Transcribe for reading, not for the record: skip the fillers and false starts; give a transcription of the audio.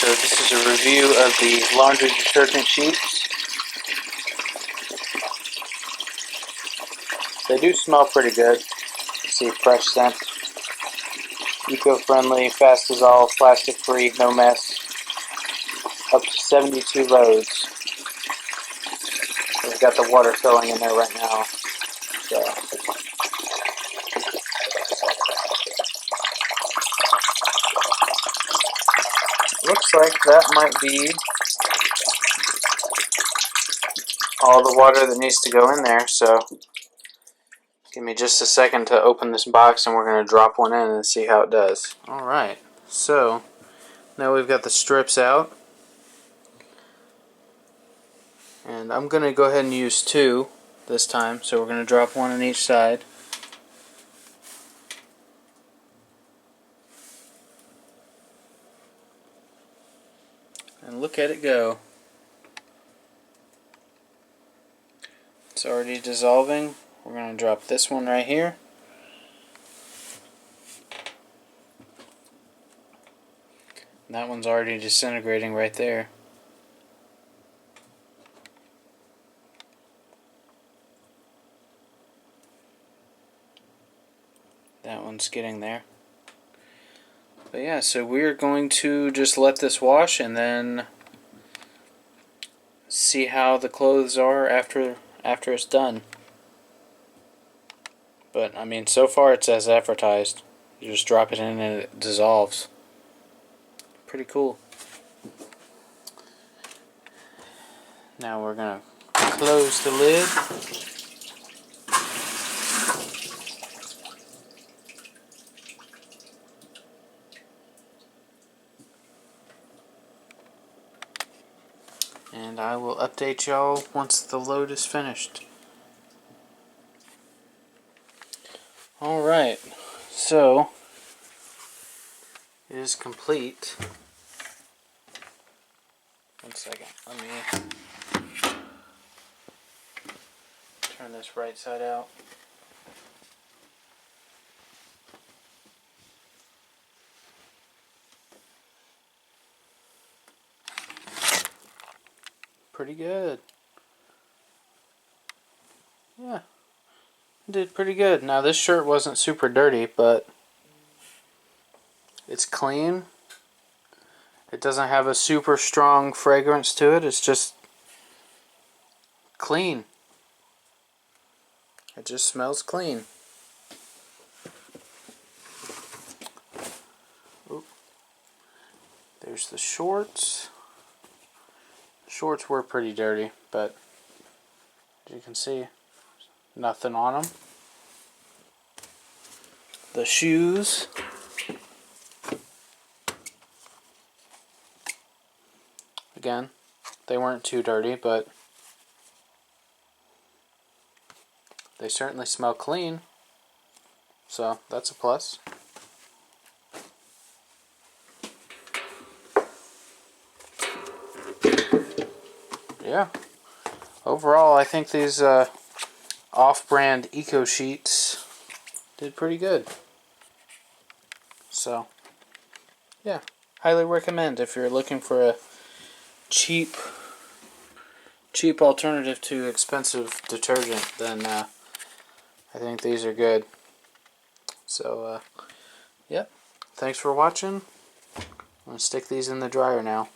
so this is a review of the laundry detergent sheets. They do smell pretty good. See, fresh scent. Eco-friendly, fast dissolve, plastic-free, no mess. Up to 72 loads. We've got the water filling in there right now. So. Looks like that might be all the water that needs to go in there, so give me just a second to open this box and we're going to drop one in and see how it does. Alright, so now we've got the strips out, and I'm going to go ahead and use two this time, so we're going to drop one on each side. And look at it go. It's already dissolving. We're going to drop this one right here. And that one's already disintegrating right there. That one's getting there. But yeah, so we're going to just let this wash and then see how the clothes are after it's done. But I mean, so far it's as advertised. You just drop it in and it dissolves. Pretty cool. Now we're gonna close the lid. And I will update y'all once the load is finished. Alright, so it is complete. One second, let me turn this right side out. Pretty good. Yeah, did pretty good. Now this shirt wasn't super dirty, but it's clean. It doesn't have a super strong fragrance to it. It's just clean. It just smells clean. Oop. There's the shorts. Shorts were pretty dirty, but as you can see, nothing on them. The shoes. Again, they weren't too dirty, but they certainly smell clean. So that's a plus. Yeah. Overall, I think these off-brand eco sheets did pretty good. So, yeah, highly recommend if you're looking for a cheap alternative to expensive detergent. Then I think these are good. So, yep. Thanks for watching. I'm gonna stick these in the dryer now.